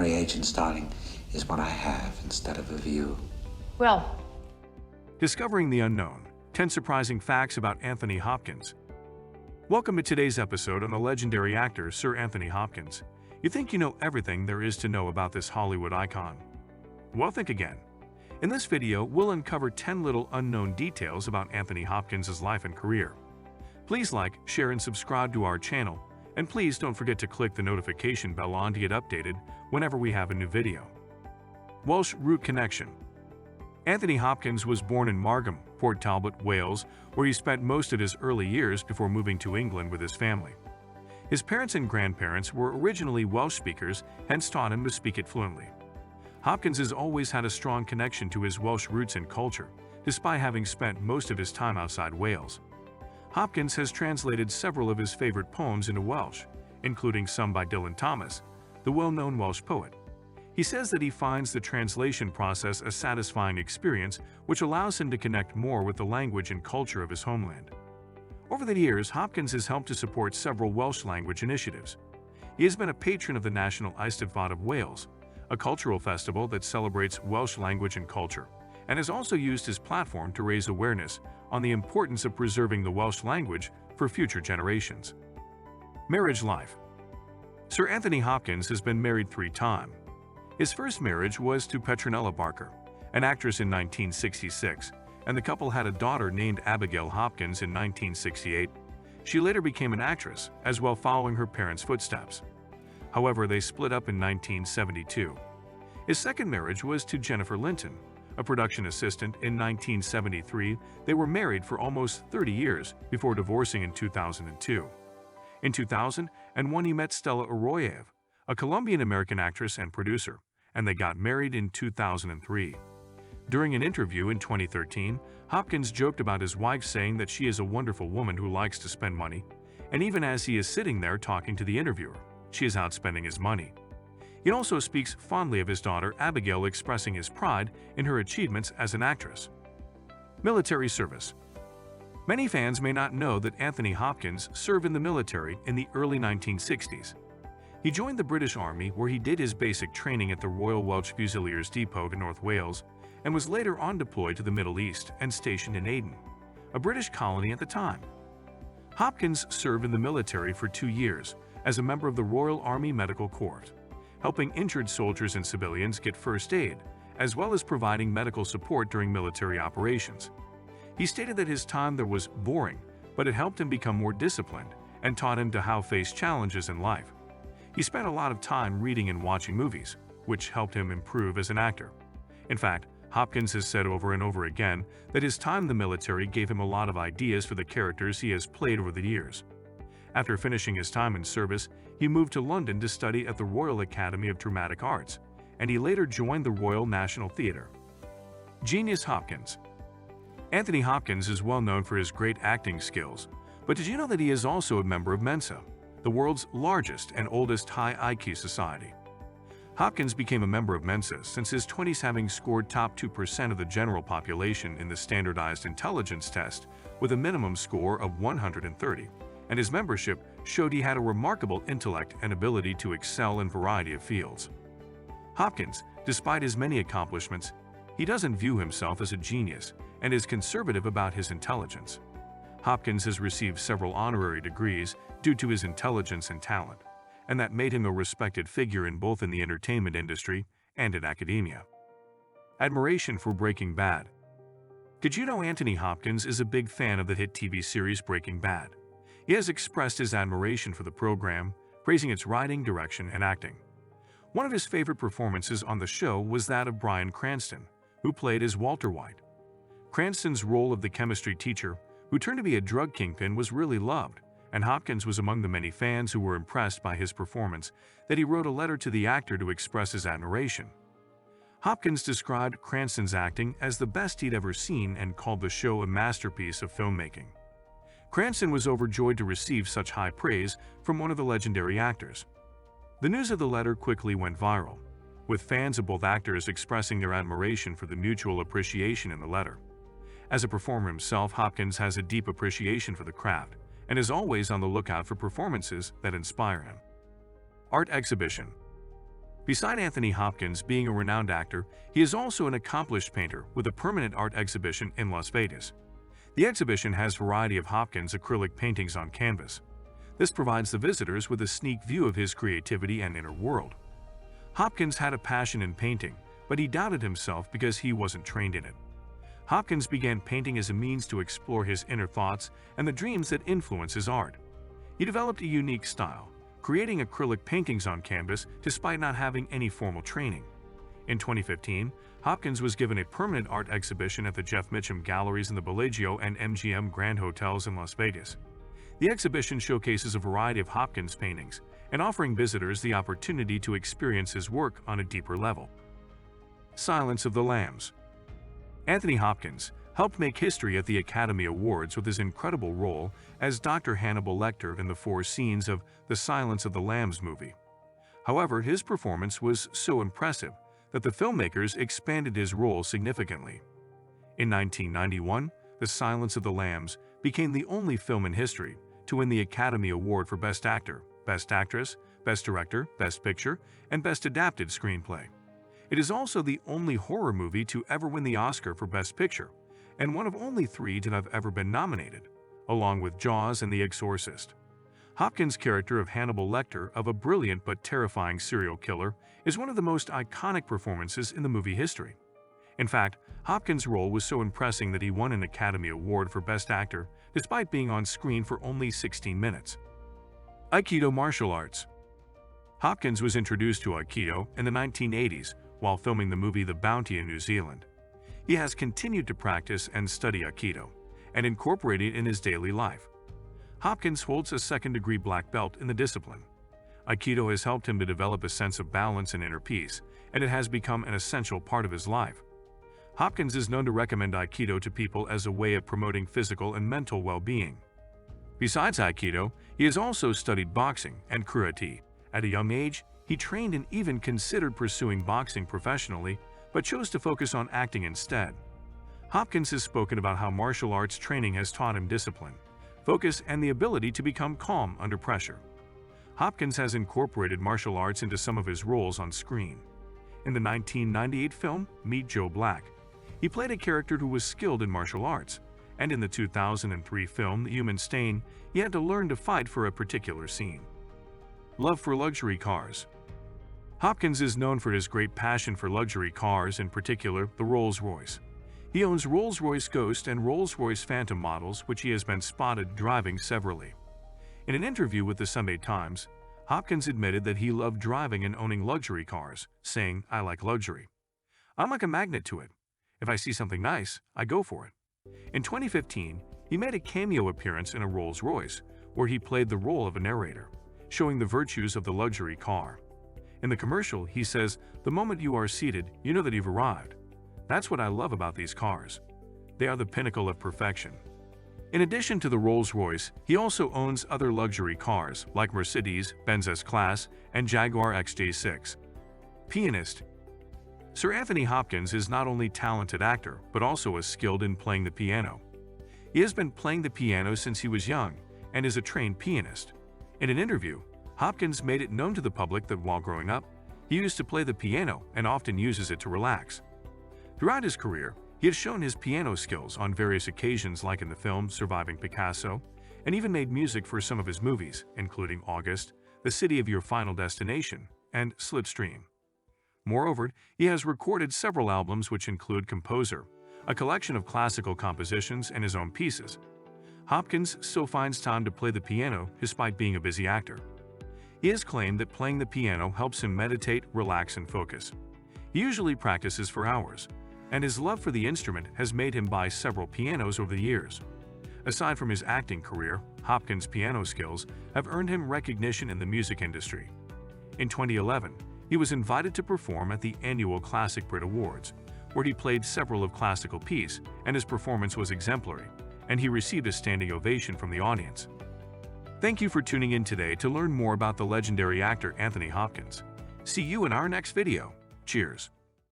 primary agents, darling, is what I have instead of a view. Well, Discovering the Unknown, 10 Surprising Facts About Anthony Hopkins. Welcome to today's episode on the legendary actor Sir Anthony Hopkins. You think you know everything there is to know about this Hollywood icon? Well, think again. In this video, we'll uncover 10 little unknown details about Anthony Hopkins' life and career. Please like, share, and subscribe to our channel, and please don't forget to click the notification bell on to get updated whenever we have a new video. Welsh root connection. Anthony Hopkins was born in Margam, Port Talbot, Wales, where he spent most of his early years before moving to England with his family. His parents and grandparents were originally Welsh speakers, hence taught him to speak it fluently. Hopkins has always had a strong connection to his Welsh roots and culture, despite having spent most of his time outside Wales. Hopkins has translated several of his favorite poems into Welsh, including some by Dylan Thomas, the well-known Welsh poet. He says that he finds the translation process a satisfying experience, which allows him to connect more with the language and culture of his homeland. Over the years, Hopkins has helped to support several Welsh language initiatives. He has been a patron of the National Eisteddfod of Wales, a cultural festival that celebrates Welsh language and culture, and has also used his platform to raise awareness on the importance of preserving the Welsh language for future generations. Marriage life. Sir Anthony Hopkins has been married 3 times. His first marriage was to Petronella Barker, an actress in 1966, and the couple had a daughter named Abigail Hopkins in 1968. She later became an actress, as well following her parents' footsteps. However, they split up in 1972. His second marriage was to Jennifer Linton, a production assistant in 1973. They were married for almost 30 years before divorcing in 2002. In 2001, he met Stella Arroyo, a Colombian-American actress and producer, and they got married in 2003. During an interview in 2013, Hopkins joked about his wife, saying that she is a wonderful woman who likes to spend money, and even as he is sitting there talking to the interviewer, she is outspending his money. He also speaks fondly of his daughter Abigail, expressing his pride in her achievements as an actress. Military service. Many fans may not know that Anthony Hopkins served in the military in the early 1960s. He joined the British Army, where he did his basic training at the Royal Welsh Fusiliers Depot in North Wales, and was later on deployed to the Middle East and stationed in Aden, a British colony at the time. Hopkins served in the military for 2 years as a member of the Royal Army Medical Corps, helping injured soldiers and civilians get first aid, as well as providing medical support during military operations. He stated that his time there was boring, but it helped him become more disciplined and taught him to how to face challenges in life. He spent a lot of time reading and watching movies, which helped him improve as an actor. In fact, Hopkins has said over and over again that his time in the military gave him a lot of ideas for the characters he has played over the years. After finishing his time in service, he moved to London to study at the Royal Academy of Dramatic Arts, and he later joined the Royal National Theatre. Genius Hopkins. Anthony Hopkins is well known for his great acting skills, but did you know that he is also a member of Mensa, the world's largest and oldest high IQ society? Hopkins became a member of Mensa since his 20s, having scored top 2% of the general population in the standardized intelligence test with a minimum score of 130, and his membership showed he had a remarkable intellect and ability to excel in a variety of fields. Hopkins, despite his many accomplishments, he doesn't view himself as a genius and is conservative about his intelligence. Hopkins has received several honorary degrees due to his intelligence and talent, and that made him a respected figure in both in the entertainment industry and in academia. Admiration for Breaking Bad. Did you know Anthony Hopkins is a big fan of the hit TV series Breaking Bad? He has expressed his admiration for the program, praising its writing, direction, and acting. One of his favorite performances on the show was that of Bryan Cranston, who played as Walter White. Cranston's role of the chemistry teacher, who turned to be a drug kingpin, was really loved, and Hopkins was among the many fans who were impressed by his performance that he wrote a letter to the actor to express his admiration. Hopkins described Cranston's acting as the best he'd ever seen and called the show a masterpiece of filmmaking. Cranston was overjoyed to receive such high praise from one of the legendary actors. The news of the letter quickly went viral, with fans of both actors expressing their admiration for the mutual appreciation in the letter. As a performer himself, Hopkins has a deep appreciation for the craft and is always on the lookout for performances that inspire him. Art exhibition. Beside Anthony Hopkins being a renowned actor, he is also an accomplished painter with a permanent art exhibition in Las Vegas. The exhibition has a variety of Hopkins acrylic paintings on canvas. This provides the visitors with a sneak view of his creativity and inner world. Hopkins had a passion in painting, but he doubted himself because he wasn't trained in it. Hopkins began painting as a means to explore his inner thoughts and the dreams that influence his art. He developed a unique style, creating acrylic paintings on canvas despite not having any formal training. In 2015, Hopkins was given a permanent art exhibition at the Jeff Mitchum Galleries in the Bellagio and MGM Grand Hotels in Las Vegas. The exhibition showcases a variety of Hopkins paintings and offering visitors the opportunity to experience his work on a deeper level. Silence of the Lambs. Anthony Hopkins helped make history at the Academy Awards with his incredible role as Dr. Hannibal Lecter in the 4 scenes of The Silence of the Lambs movie. However, his performance was so impressive that the filmmakers expanded his role significantly. In 1991, The Silence of the Lambs became the only film in history to win the Academy Award for Best Actor, Best Actress, Best Director, Best Picture, and Best Adapted Screenplay. It is also the only horror movie to ever win the Oscar for Best Picture, and one of only 3 to have ever been nominated, along with Jaws and The Exorcist. Hopkins' character of Hannibal Lecter, of a brilliant but terrifying serial killer, is one of the most iconic performances in the movie history. In fact, Hopkins' role was so impressive that he won an Academy Award for Best Actor despite being on screen for only 16 minutes. Aikido martial arts. Hopkins was introduced to Aikido in the 1980s while filming the movie The Bounty in New Zealand. He has continued to practice and study Aikido and incorporate it in his daily life. Hopkins holds a second-degree black belt in the discipline. Aikido has helped him to develop a sense of balance and inner peace, and it has become an essential part of his life. Hopkins is known to recommend Aikido to people as a way of promoting physical and mental well-being. Besides Aikido, he has also studied boxing and karate. At a young age, he trained and even considered pursuing boxing professionally, but chose to focus on acting instead. Hopkins has spoken about how martial arts training has taught him discipline, focus, and the ability to become calm under pressure. Hopkins has incorporated martial arts into some of his roles on screen. In the 1998 film Meet Joe Black, he played a character who was skilled in martial arts, and in the 2003 film The Human Stain, he had to learn to fight for a particular scene. Love for luxury cars. Hopkins is known for his great passion for luxury cars, in particular the Rolls-Royce. He owns Rolls-Royce Ghost and Rolls-Royce Phantom models, which he has been spotted driving severally. In an interview with the Sunday Times, Hopkins admitted that he loved driving and owning luxury cars, saying, "I like luxury. I'm like a magnet to it. If I see something nice, I go for it." In 2015, he made a cameo appearance in a Rolls-Royce, where he played the role of a narrator, showing the virtues of the luxury car. In the commercial, he says, "The moment you are seated, you know that you've arrived. That's what I love about these cars. They are the pinnacle of perfection." In addition to the Rolls-Royce, he also owns other luxury cars like Mercedes, Benz S-Class, and Jaguar XJ6. Pianist. Sir Anthony Hopkins is not only a talented actor, but also is skilled in playing the piano. He has been playing the piano since he was young and is a trained pianist. In an interview, Hopkins made it known to the public that while growing up, he used to play the piano and often uses it to relax. Throughout his career, he has shown his piano skills on various occasions, like in the film Surviving Picasso, and even made music for some of his movies, including August, The City of Your Final Destination, and Slipstream. Moreover, he has recorded several albums which include Composer, a collection of classical compositions, and his own pieces. Hopkins still finds time to play the piano despite being a busy actor. He has claimed that playing the piano helps him meditate, relax, and focus. He usually practices for hours, and his love for the instrument has made him buy several pianos over the years. Aside from his acting career, Hopkins' piano skills have earned him recognition in the music industry. In 2011, he was invited to perform at the annual Classic Brit Awards, where he played several of classical pieces, and his performance was exemplary, and he received a standing ovation from the audience. Thank you for tuning in today to learn more about the legendary actor Anthony Hopkins. See you in our next video. Cheers.